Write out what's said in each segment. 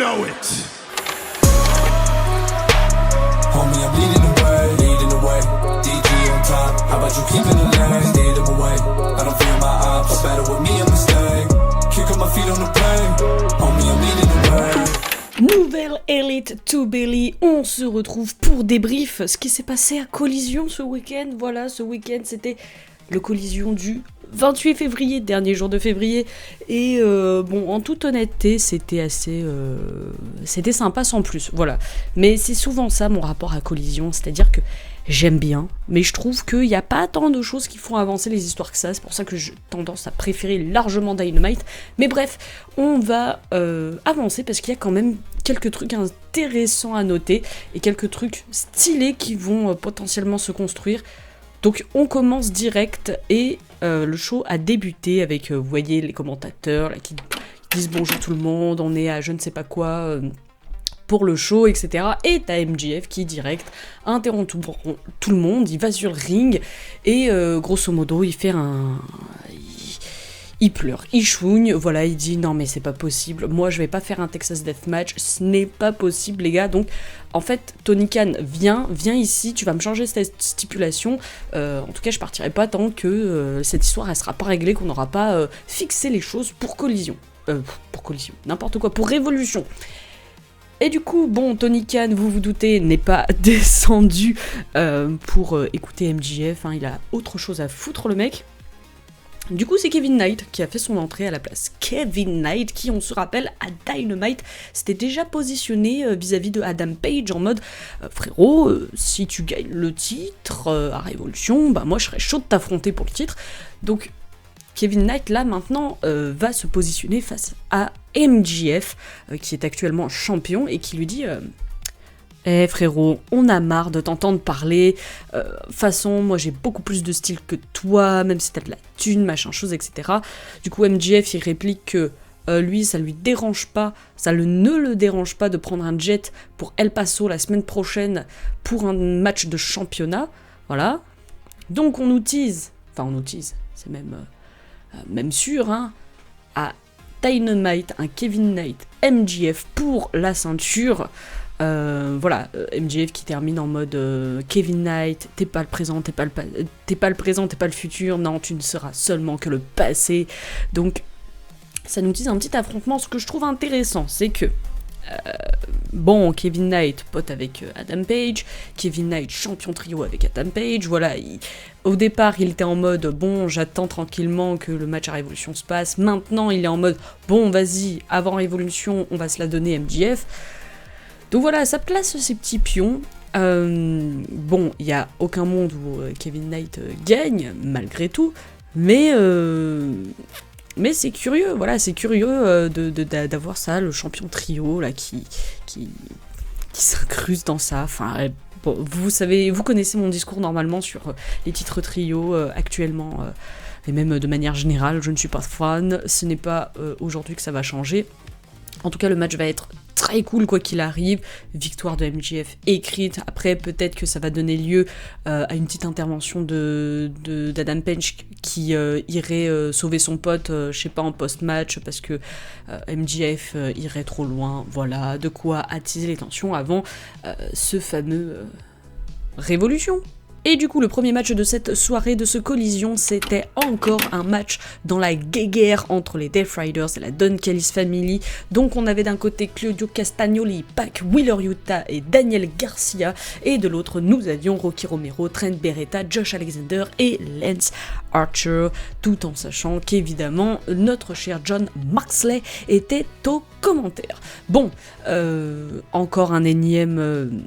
know it. Homie, I'm leading the way, DG on top, how about you keeping the lane, steer them away, I don't fear my ops, better with me, I'ma stay, kick up my feet on the plane, homie, I'm leading the way. Nouvelle Elite to Belly, on se retrouve pour débrief ce qui s'est passé à Collision ce week-end. Voilà, ce week-end c'était le Collision du 28 février, dernier jour de février, et bon, en toute honnêteté, c'était assez... c'était sympa sans plus, voilà. Mais c'est souvent ça mon rapport à Collision, c'est-à-dire que j'aime bien, mais je trouve qu'il n'y a pas tant de choses qui font avancer les histoires que ça, c'est pour ça que j'ai tendance à préférer largement Dynamite. Mais bref, on va avancer parce qu'il y a quand même quelques trucs intéressants à noter, et quelques trucs stylés qui vont potentiellement se construire. Donc on commence direct et le show a débuté avec, vous voyez, les commentateurs là, qui disent bonjour tout le monde, on est à je ne sais pas quoi pour le show, etc. Et t'as MJF qui direct interrompt tout le monde, il va sur le ring et grosso modo il fait il pleure, il chouigne, voilà, il dit non mais c'est pas possible, moi je vais pas faire un Texas Deathmatch, ce n'est pas possible les gars, donc en fait Tony Khan viens ici, tu vas me changer cette stipulation, en tout cas je partirai pas tant que cette histoire elle sera pas réglée, qu'on n'aura pas fixé les choses pour Collision, n'importe quoi, pour Révolution. Et du coup, bon, Tony Khan, vous vous doutez, n'est pas descendu pour écouter MJF, hein, il a autre chose à foutre le mec. Du coup, c'est Kevin Knight qui a fait son entrée à la place. Kevin Knight, qui, on se rappelle, à Dynamite, s'était déjà positionné vis-à-vis de Adam Page en mode frérot, si tu gagnes le titre à Révolution, bah moi je serais chaud de t'affronter pour le titre. Donc, Kevin Knight, là, maintenant, va se positionner face à MJF, qui est actuellement champion, et qui lui dit... Eh frérot, on a marre de t'entendre parler, façon, moi j'ai beaucoup plus de style que toi, même si t'as de la thune, machin chose, etc. Du coup MJF il réplique que lui ça lui dérange pas, ne le dérange pas de prendre un jet pour El Paso la semaine prochaine pour un match de championnat, voilà. Donc on nous tease, c'est même sûr, hein, à Dynamite, un Kevin Knight, MJF pour la ceinture. Voilà, MJF qui termine en mode Kevin Knight, t'es pas le présent, t'es pas le futur, non, tu ne seras seulement que le passé. Donc, ça nous dit un petit affrontement. Ce que je trouve intéressant, c'est que bon, Kevin Knight, pote avec Adam Page, Kevin Knight, champion trio avec Adam Page, voilà, au départ, il était en mode, bon, j'attends tranquillement que le match à Révolution se passe, maintenant, il est en mode, bon, vas-y, avant Révolution, on va se la donner MJF. Donc voilà, ça place ses petits pions. Bon, il n'y a aucun monde où Kevin Knight gagne, malgré tout, mais c'est curieux, voilà, c'est curieux d'avoir ça, le champion trio, là, qui s'incruste dans ça, enfin... Bon, vous connaissez mon discours normalement sur les titres trio actuellement, et même de manière générale, je ne suis pas fan, ce n'est pas aujourd'hui que ça va changer. En tout cas, le match va être très cool quoi qu'il arrive, victoire de MJF écrite, après peut-être que ça va donner lieu à une petite intervention d'Adam Page qui irait sauver son pote, je sais pas, en post-match, parce que MJF irait trop loin, voilà, de quoi attiser les tensions avant ce fameux Révolution. Et du coup, le premier match de cette soirée, de ce collision, c'était encore un match dans la guéguerre entre les Death Riders et la Don Callis Family. Donc on avait d'un côté Claudio Castagnoli, Pac, Wheeler Yuta et Daniel Garcia, et de l'autre nous avions Rocky Romero, Trent Beretta, Josh Alexander et Lance Archer, tout en sachant qu'évidemment notre cher John Moxley était au commentaire. Bon, encore un énième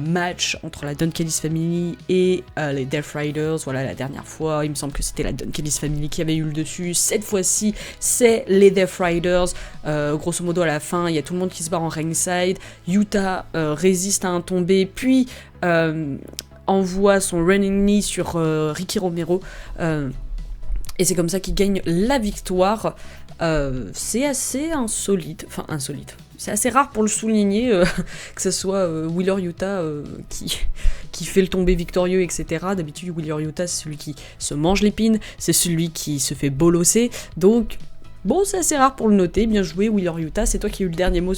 match entre la Don Callis Family et les Death Riders. Voilà, la dernière fois, il me semble que c'était la Don Callis Family qui avait eu le dessus. Cette fois-ci, c'est les Death Riders. Grosso modo, à la fin, il y a tout le monde qui se barre en ringside. Yuta résiste à un tombé, puis envoie son running knee sur Ricky Romero. Et c'est comme ça qu'il gagne la victoire. C'est assez insolite. C'est assez rare pour le souligner, que ce soit Wheeler Yuta qui fait le tombé victorieux, etc. D'habitude, Wheeler Yuta, c'est celui qui se mange l'épine, c'est celui qui se fait bolosser. Donc, Bon, c'est assez rare pour le noter, bien joué Wheeler Yuta, c'est toi qui as eu le dernier mot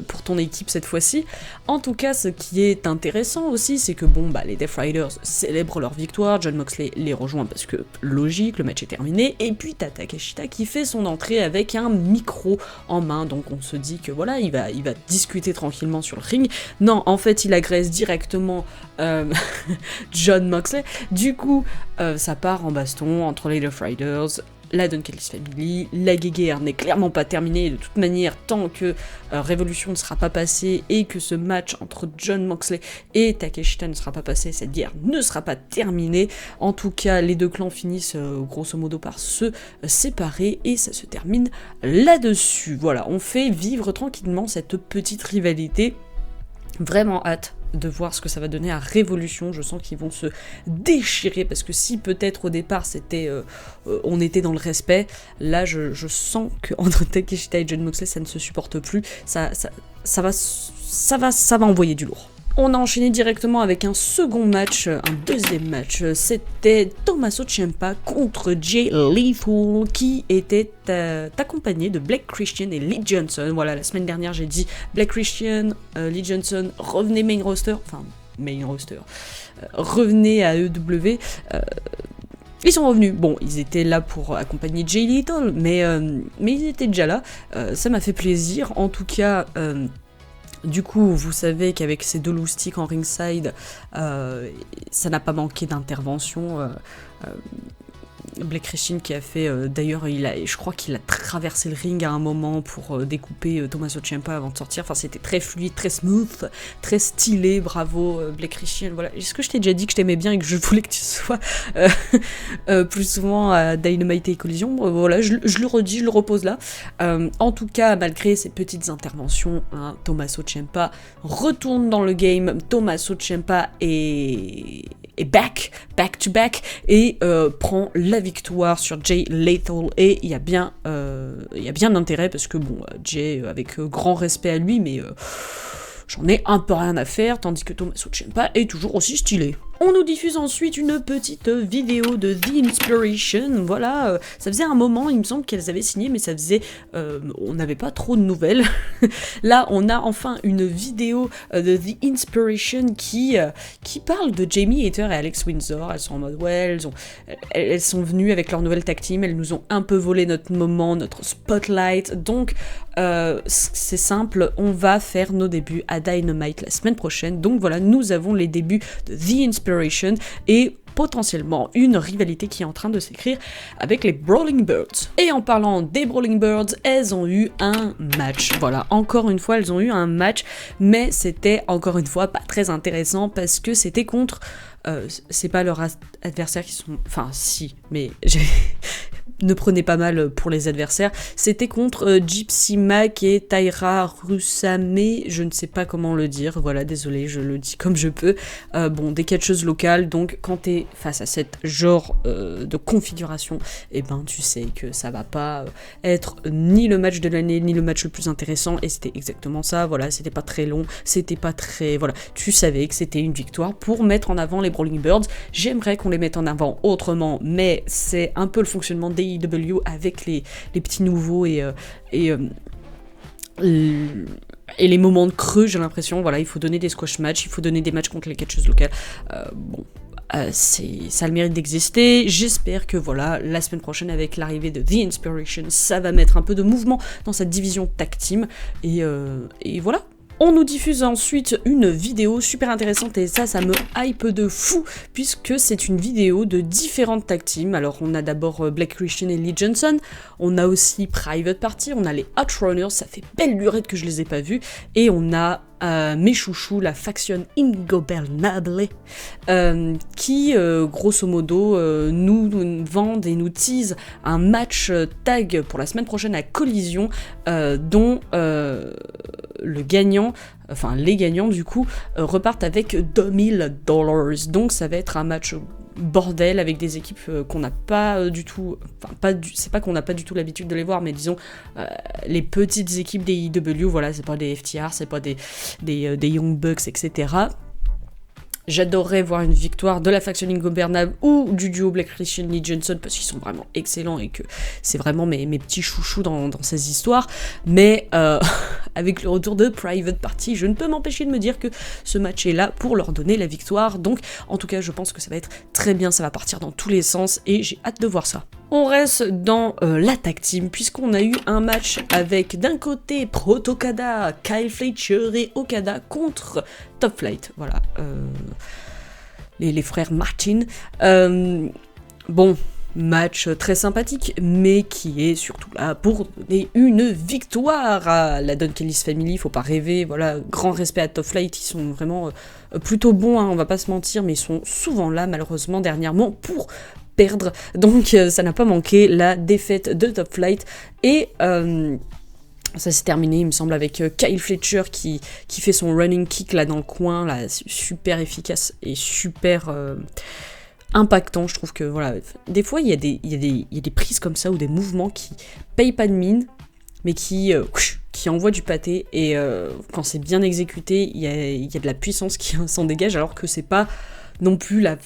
pour ton équipe cette fois-ci. En tout cas, ce qui est intéressant aussi, c'est que bon, les Death Riders célèbrent leur victoire, Jon Moxley les rejoint parce que logique, le match est terminé, et puis t'as Takeshita qui fait son entrée avec un micro en main, donc on se dit que voilà, il va discuter tranquillement sur le ring. Non, en fait, il agresse directement Jon Moxley, du coup, ça part en baston entre les Death Riders, la Don Callis Family, la guéguerre n'est clairement pas terminée, de toute manière, tant que Révolution ne sera pas passée et que ce match entre Jon Moxley et Takeshita ne sera pas passé, cette guerre ne sera pas terminée. En tout cas, les deux clans finissent grosso modo par se séparer et ça se termine là-dessus. Voilà, on fait vivre tranquillement cette petite rivalité. Vraiment hâte de voir ce que ça va donner à Révolution. Je sens qu'ils vont se déchirer, parce que si peut-être au départ c'était on était dans le respect, là je sens que entre Takeshita et Jon Moxley ça ne se supporte plus, ça va envoyer du lourd. On a enchaîné directement avec un second match, un deuxième match, c'était Tommaso Ciampa contre Jay Lethal qui était accompagné de Blake Christian et Lee Johnson. Voilà, la semaine dernière j'ai dit Blake Christian, Lee Johnson, revenez main roster, revenez à EW. Ils sont revenus. Bon, ils étaient là pour accompagner Jay Lethal, mais ils étaient déjà là. Ça m'a fait plaisir. En tout cas, du coup, vous savez qu'avec ces deux loustiques en ringside, ça n'a pas manqué d'intervention. Blake Christian qui a fait, d'ailleurs, je crois qu'il a traversé le ring à un moment pour découper Tommaso Ciampa avant de sortir. Enfin, c'était très fluide, très smooth, très stylé. Bravo, Blake Christian. Voilà. Est-ce que je t'ai déjà dit que je t'aimais bien et que je voulais que tu sois plus souvent à Dynamite et Collision? Voilà, je le redis, je le repose là. En tout cas, malgré ces petites interventions, Tommaso Ciampa retourne dans le game. Tommaso Ciampa est back to back, et prend la victoire sur Jay Lethal, et il y a bien d'intérêt, parce que bon, Jay, avec grand respect à lui, mais j'en ai un peu rien à faire, tandis que Tommaso Ciampa est toujours aussi stylé. On nous diffuse ensuite une petite vidéo de The Inspiration, voilà, ça faisait un moment, il me semble qu'elles avaient signé, mais ça faisait, on n'avait pas trop de nouvelles. Là, on a enfin une vidéo de The Inspiration qui parle de Jamie Hayter et Alex Windsor. Elles sont en mode, ouais, elles sont venues avec leur nouvelle tag team, elles nous ont un peu volé notre moment, notre spotlight, donc c'est simple, on va faire nos débuts à Dynamite la semaine prochaine, donc voilà, nous avons les débuts de The Inspiration, et potentiellement une rivalité qui est en train de s'écrire avec les Brawling Birds. Et en parlant des Brawling Birds, elles ont eu un match. Voilà, encore une fois, elles ont eu un match, mais c'était encore une fois pas très intéressant parce que c'était contre... c'est pas leurs adversaires qui sont... Enfin, si, mais... Ne prenez pas mal pour les adversaires. C'était contre Gypsy Mac et Taira Rusame, je ne sais pas comment le dire, voilà, désolé, je le dis comme je peux. Bon, des catcheuses locales, donc quand t'es face à cette genre de configuration, eh ben tu sais que ça va pas être ni le match de l'année, ni le match le plus intéressant, et c'était exactement ça, voilà, c'était pas très long, c'était pas très... Voilà, tu savais que c'était une victoire pour mettre en avant les Brawling Birds. J'aimerais qu'on les mette en avant autrement, mais c'est un peu le fonctionnement des AEW avec les petits nouveaux et les moments de creux, j'ai l'impression. Voilà, il faut donner des squash matchs, il faut donner des matchs contre les catcheuses locales. Bon, ça a le mérite d'exister. J'espère que voilà, la semaine prochaine avec l'arrivée de The Inspiration, ça va mettre un peu de mouvement dans cette division tag team, et voilà. On nous diffuse ensuite une vidéo super intéressante, et ça me hype de fou, puisque c'est une vidéo de différentes tag teams. Alors on a d'abord Blake Christian et Lee Johnson, on a aussi Private Party, on a les Hot Runners, ça fait belle lurette que je les ai pas vus, et on a mes chouchous, la faction Ingobernable, qui grosso modo nous vendent et nous teasent un match tag pour la semaine prochaine à Collision, dont le gagnant, enfin les gagnants du coup, repartent avec $2,000. Donc ça va être un match bordel avec des équipes qu'on n'a pas du tout, enfin c'est pas qu'on n'a pas du tout l'habitude de les voir, mais disons les petites équipes des IW, voilà, c'est pas des FTR, c'est pas des Young Bucks, etc. J'adorerais voir une victoire de la faction Ingobernable ou du duo Black Christian Lee Johnson parce qu'ils sont vraiment excellents et que c'est vraiment mes petits chouchous dans ces histoires. Mais avec le retour de Private Party, je ne peux m'empêcher de me dire que ce match est là pour leur donner la victoire. Donc en tout cas, je pense que ça va être très bien, ça va partir dans tous les sens et j'ai hâte de voir ça. On reste dans la tag team puisqu'on a eu un match avec d'un côté Proto Okada, Kyle Fletcher et Okada contre Top Flight, voilà, les frères Martin. Bon, match très sympathique, mais qui est surtout là pour donner une victoire à la Don Callis Family, faut pas rêver, voilà, grand respect à Top Flight, ils sont vraiment plutôt bons, hein, on va pas se mentir, mais ils sont souvent là, malheureusement, dernièrement, pour perdre, donc ça n'a pas manqué, la défaite de Top Flight, et ça s'est terminé, il me semble, avec Kyle Fletcher qui fait son running kick là dans le coin, là, super efficace et super impactant. Je trouve que voilà, des fois il y a des prises comme ça ou des mouvements qui payent pas de mine, mais qui envoient du pâté et quand c'est bien exécuté, il y a de la puissance qui s'en dégage, alors que c'est pas non plus la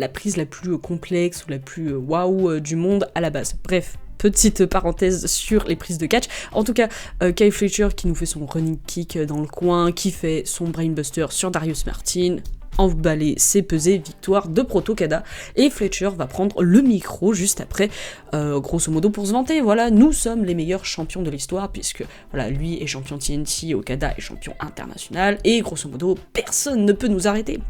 prise la plus complexe ou la plus waouh du monde à la base. Bref, petite parenthèse sur les prises de catch. En tout cas, Kyle Fletcher qui nous fait son running kick dans le coin, qui fait son brainbuster sur Darius Martin, emballé, c'est pesé, victoire de Proto Okada, et Fletcher va prendre le micro juste après, grosso modo pour se vanter, voilà, nous sommes les meilleurs champions de l'histoire, puisque voilà, lui est champion TNT, Okada est champion international, et grosso modo, personne ne peut nous arrêter.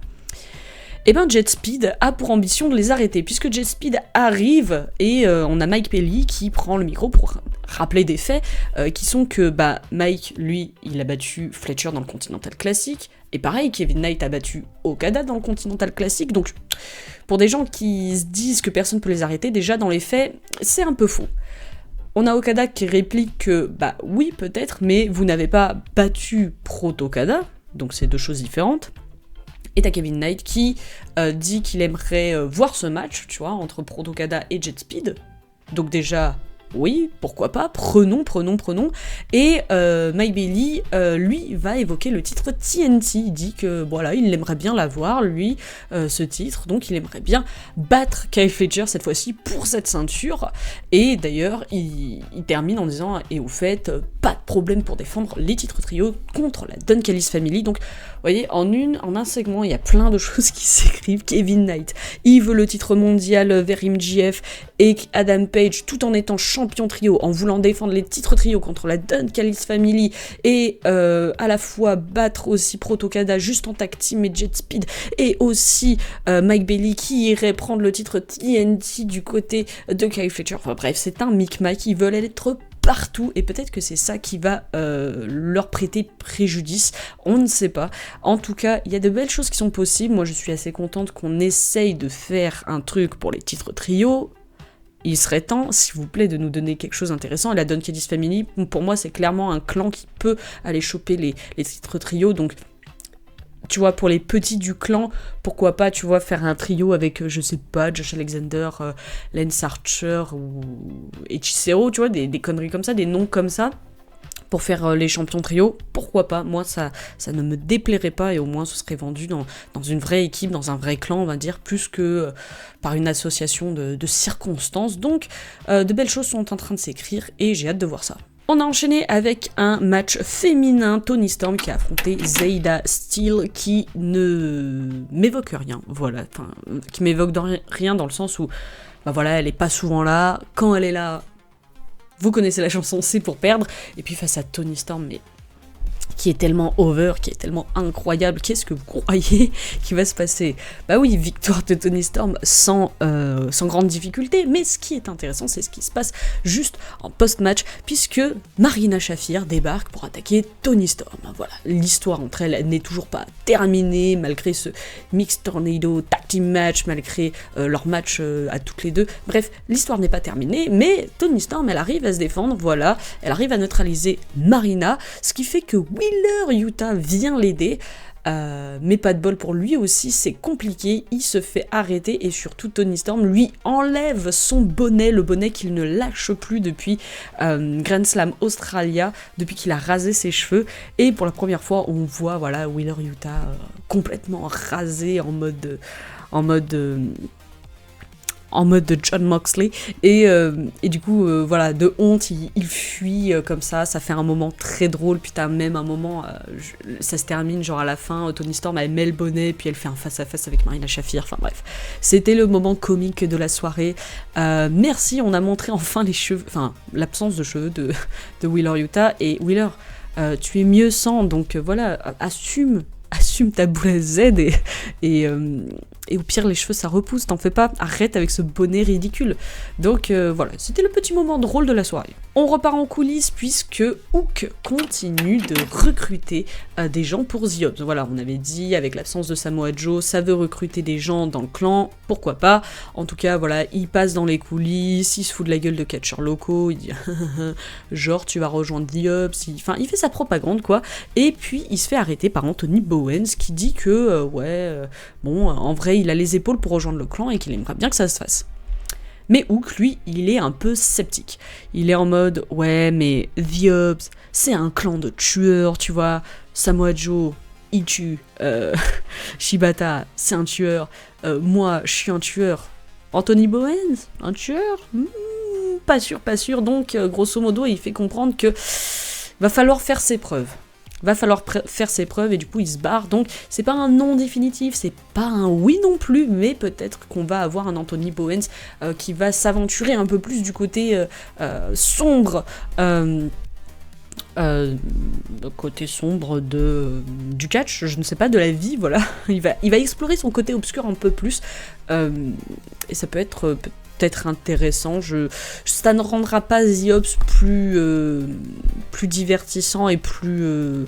Et ben Jet Speed a pour ambition de les arrêter, puisque Jet Speed arrive et on a Mike Bailey qui prend le micro pour rappeler des faits qui sont que Mike, lui, il a battu Fletcher dans le Continental Classic, et pareil, Kevin Knight a battu Okada dans le Continental Classic, donc pour des gens qui se disent que personne ne peut les arrêter, déjà dans les faits, c'est un peu faux. On a Okada qui réplique que, oui peut-être, mais vous n'avez pas battu Proto Okada, donc c'est deux choses différentes. Et t'as Kevin Knight qui dit qu'il aimerait voir ce match, tu vois, entre Proto Okada et Jet Speed. Donc déjà, oui, pourquoi pas, prenons. Et Mike Bailey, lui, va évoquer le titre TNT. Il dit que, voilà, il aimerait bien l'avoir, lui, ce titre. Donc il aimerait bien battre Kyle Fletcher cette fois-ci pour cette ceinture. Et d'ailleurs, il termine en disant, et au fait, pas de problème pour défendre les titres trio contre la Don Callis Family. Donc, vous voyez, en un segment, il y a plein de choses qui s'écrivent. Kevin Knight, il veut le titre mondial vers MJF et Adam Page, tout en étant champion trio, en voulant défendre les titres trio contre la Don Callis Family et à la fois battre aussi Proto Okada juste en tag team et Jet Speed, et aussi Mike Bailey qui irait prendre le titre TNT du côté de Kyle Fletcher. Enfin bref, c'est un micmac, ils veulent être partout, et peut-être que c'est ça qui va leur prêter préjudice, on ne sait pas. En tout cas, il y a de belles choses qui sont possibles. Moi je suis assez contente qu'on essaye de faire un truc pour les titres trio. Il serait temps, s'il vous plaît, de nous donner quelque chose d'intéressant. Et la Don Callis Family, pour moi, c'est clairement un clan qui peut aller choper les titres trio. Donc, tu vois, pour les petits du clan, pourquoi pas, tu vois, faire un trio avec, je sais pas, Josh Alexander, Lance Archer ou Hechicero, tu vois, des conneries comme ça, des noms comme ça, pour faire les champions trio, pourquoi pas. Moi, ça ne me déplairait pas, et au moins ce serait vendu dans une vraie équipe, dans un vrai clan, on va dire, plus que par une association de circonstances. Donc, de belles choses sont en train de s'écrire, et j'ai hâte de voir ça. On a enchaîné avec un match féminin, Toni Storm qui a affronté Zayda Steele, qui ne m'évoque rien, voilà, enfin, qui m'évoque rien dans le sens où, voilà, elle est pas souvent là, quand elle est là, vous connaissez la chanson, c'est pour perdre, et puis face à Toni Storm, mais qui est tellement over, qui est tellement incroyable, qu'est-ce que vous croyez qui va se passer? Bah oui, victoire de Toni Storm sans grande difficulté, mais ce qui est intéressant, c'est ce qui se passe juste en post-match, puisque Marina Shafir débarque pour attaquer Toni Storm. Voilà, l'histoire entre elles n'est toujours pas terminée, malgré ce Mixed Tornado Tag Team Match, malgré leur match à toutes les deux. Bref, l'histoire n'est pas terminée, mais Toni Storm, elle arrive à se défendre, voilà, elle arrive à neutraliser Marina, ce qui fait que Wheeler Yuta vient l'aider. Mais pas de bol pour lui aussi, c'est compliqué, il se fait arrêter et surtout Toni Storm lui enlève son bonnet, le bonnet qu'il ne lâche plus depuis Grand Slam Australia, depuis qu'il a rasé ses cheveux, et pour la première fois on voit voilà Wheeler Yuta complètement rasé en mode de Jon Moxley, et du coup voilà, de honte il fuit comme ça fait un moment très drôle. Puis t'as même un moment ça se termine genre à la fin, Toni Storm elle met le bonnet puis elle fait un face à face avec Marina Shafir, enfin bref, c'était le moment comique de la soirée. Merci, on a montré enfin les cheveux, enfin l'absence de cheveux de Wheeler Yuta, et Wheeler tu es mieux sans, donc voilà, assume ta boule à Z, et au pire les cheveux ça repousse, t'en fais pas, arrête avec ce bonnet ridicule. Donc voilà, c'était le petit moment drôle de la soirée. On repart en coulisses puisque Hook continue de recruter des gens pour The Hobbs. Voilà, on avait dit avec l'absence de Samoa Joe, ça veut recruter des gens dans le clan, pourquoi pas. En tout cas voilà, il passe dans les coulisses, il se fout de la gueule de catcheurs locaux, il dit genre tu vas rejoindre The Hobbs, il fait sa propagande quoi, et puis il se fait arrêter par Anthony Bowens qui dit que bon, en vrai il a les épaules pour rejoindre le clan et qu'il aimerait bien que ça se fasse. Mais Hook, lui, il est un peu sceptique. Il est en mode, ouais, mais The Hobbs, c'est un clan de tueurs, tu vois. Samoa Joe, il tue. Shibata, c'est un tueur. Moi, je suis un tueur. Anthony Bowens, un tueur pas sûr. Donc, grosso modo, il fait comprendre que va falloir faire ses preuves. Et du coup il se barre, donc c'est pas un non définitif, c'est pas un oui non plus, mais peut-être qu'on va avoir un Anthony Bowens qui va s'aventurer un peu plus du côté sombre, côté sombre du catch, je ne sais pas, de la vie, voilà. il va explorer son côté obscur un peu plus, et ça peut être peut-être intéressant. Ça ne rendra pas The Hobbs plus divertissant et plus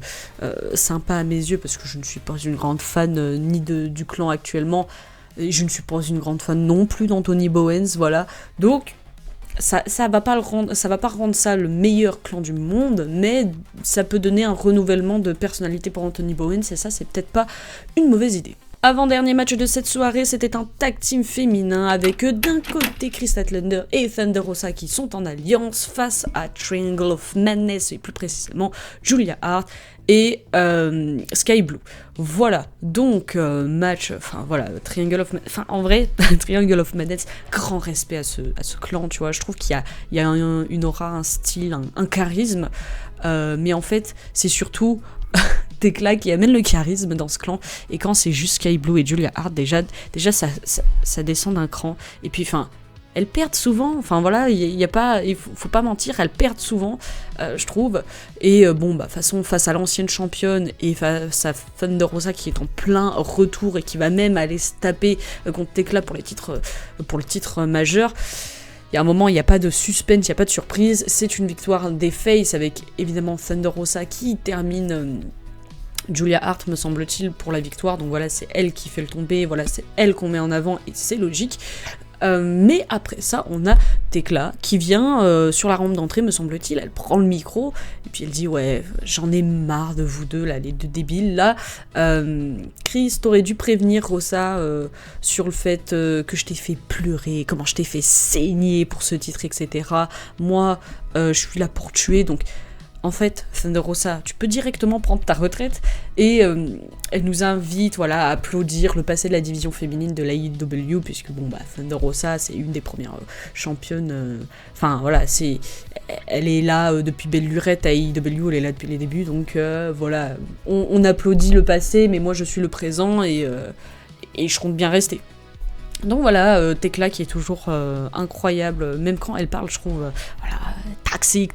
sympa à mes yeux, parce que je ne suis pas une grande fan ni du clan actuellement, et je ne suis pas une grande fan non plus d'Anthony Bowens, voilà. Donc ça va pas rendre ça le meilleur clan du monde, mais ça peut donner un renouvellement de personnalité pour Anthony Bowens, et ça c'est peut-être pas une mauvaise idée. Avant-dernier match de cette soirée, c'était un tag team féminin avec d'un côté Kris Statlander et Thunder Rosa qui sont en alliance face à Triangle of Madness, et plus précisément Julia Hart et Sky Blue. Voilà, donc match, enfin voilà, Triangle of Madness, enfin en vrai, Triangle of Madness, grand respect à ce clan, tu vois, je trouve qu'il y a une aura, un style, un charisme, mais en fait, c'est surtout Tekla qui amène le charisme dans ce clan, et quand c'est juste Sky Blue et Julia Hart, déjà ça descend d'un cran, et puis enfin elles perdent souvent, enfin voilà, il faut pas mentir, elles perdent souvent, je trouve, et bon bah façon face à l'ancienne championne et face à Thunder Rosa qui est en plein retour et qui va même aller se taper contre Tekla pour le titre majeur. Il y a un moment, il n'y a pas de suspense, il n'y a pas de surprise, c'est une victoire des Faces avec évidemment Thunder Rosa qui termine Julia Hart, me semble-t-il, pour la victoire, donc voilà, c'est elle qui fait le tombé, voilà, c'est elle qu'on met en avant, et c'est logique. Mais après ça, on a Tekla qui vient sur la rampe d'entrée, me semble-t-il, elle prend le micro, et puis elle dit « Ouais, j'en ai marre de vous deux, là, les deux débiles, là. Chris, t'aurais dû prévenir Rosa sur le fait que je t'ai fait pleurer, comment je t'ai fait saigner pour ce titre, etc. Moi, je suis là pour tuer, donc... » En fait, Thunder Rosa, tu peux directement prendre ta retraite, et elle nous invite, voilà, à applaudir le passé de la division féminine de l'AEW, puisque bon bah Thunder Rosa c'est une des premières championnes, enfin voilà, elle est là depuis belle lurette à AEW, elle est là depuis les débuts, donc voilà, on applaudit le passé, mais moi je suis le présent, et je compte bien rester. Donc voilà, Tekla qui est toujours incroyable, même quand elle parle, je trouve, voilà, toxique,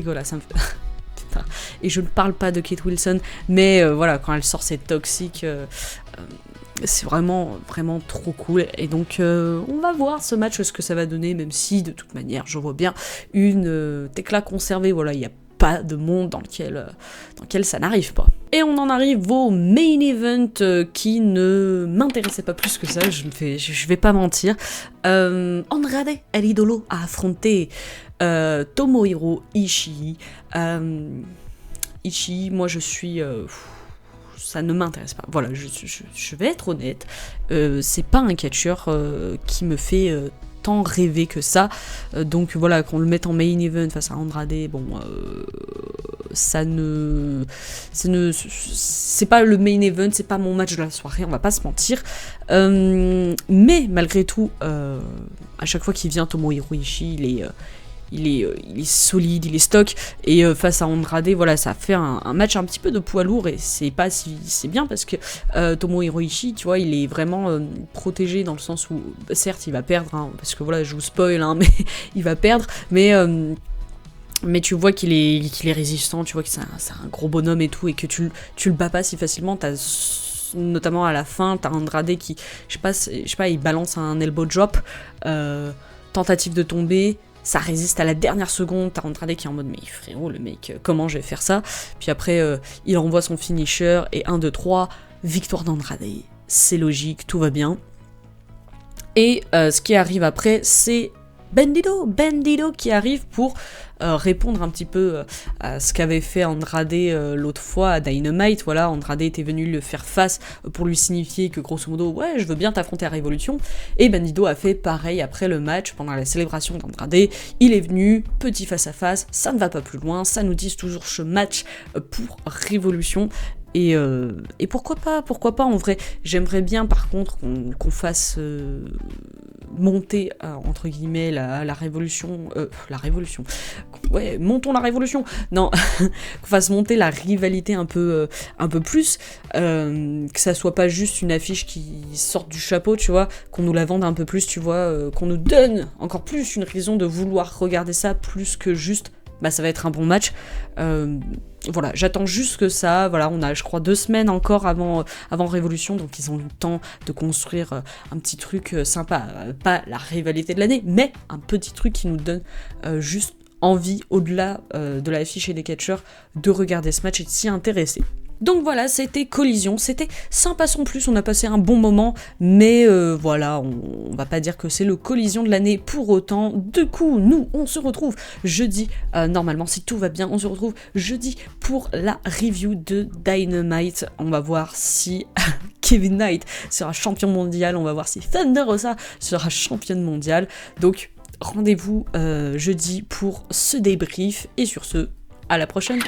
voilà, ça me fait... Putain. Et je ne parle pas de Kate Wilson, mais voilà, quand elle sort cette toxique, c'est vraiment, vraiment trop cool, et donc on va voir ce match, ce que ça va donner, même si, de toute manière, je vois bien une Tekla conservée, voilà, il y a pas de monde dans lequel ça n'arrive pas. Et on en arrive au main event qui ne m'intéressait pas plus que ça, je vais pas mentir. Andrade El Idolo a affronté Tomohiro Ishii. Ishii, moi je suis ça ne m'intéresse pas. Voilà, je vais être honnête, c'est pas un catcheur qui me fait tant rêver que ça, donc voilà, qu'on le mette en main event face à Andrade, bon, c'est pas le main event, c'est pas mon match de la soirée, on va pas se mentir, mais malgré tout, à chaque fois qu'il vient, Tomohiro Ishii, il est solide, il est stock, et face à Andrade, voilà, ça fait un match un petit peu de poids lourd, et c'est bien parce que Tomohiro Ishii, tu vois, il est vraiment protégé dans le sens où, certes, il va perdre, hein, parce que voilà, je vous spoil, hein, mais il va perdre, mais tu vois qu'il est résistant, tu vois que c'est un gros bonhomme et tout, et que tu le bats pas si facilement. Notamment à la fin, t'as Andrade qui, je sais pas, il balance un elbow drop, tentative de tomber, ça résiste à la dernière seconde, t'as Andrade qui est en mode, mais frérot, le mec, comment je vais faire ça? Puis après, il envoie son finisher, et 1, 2, 3, victoire d'Andrade. C'est logique, tout va bien. Et ce qui arrive après, c'est Bandido qui arrive pour répondre un petit peu à ce qu'avait fait Andrade l'autre fois à Dynamite. Voilà, Andrade était venu le faire face pour lui signifier que grosso modo, ouais, je veux bien t'affronter à Révolution. Et Bandido a fait pareil après le match, pendant la célébration d'Andrade. Il est venu, petit face à face, ça ne va pas plus loin, ça nous dit toujours ce match pour Révolution. Et pourquoi pas en vrai. J'aimerais bien par contre qu'on fasse monter entre guillemets la révolution, ouais, montons la révolution, non, qu'on fasse monter la rivalité un peu plus, que ça soit pas juste une affiche qui sorte du chapeau, tu vois, qu'on nous la vende un peu plus, tu vois, qu'on nous donne encore plus une raison de vouloir regarder ça plus que juste, bah ça va être un bon match. Voilà, j'attends juste que ça, voilà, on a je crois 2 semaines encore avant Révolution, donc ils ont eu le temps de construire un petit truc sympa, pas la rivalité de l'année, mais un petit truc qui nous donne juste envie, au-delà de l'affiche et des catcheurs, de regarder ce match et de s'y intéresser. Donc voilà, c'était Collision, c'était sympa sans plus, on a passé un bon moment, mais voilà, on va pas dire que c'est le Collision de l'année pour autant. Du coup, nous, on se retrouve jeudi, normalement, si tout va bien, on se retrouve jeudi pour la review de Dynamite. On va voir si Kevin Knight sera champion mondial, on va voir si Thunder Rosa sera championne mondiale. Donc, rendez-vous jeudi pour ce débrief, et sur ce, à la prochaine.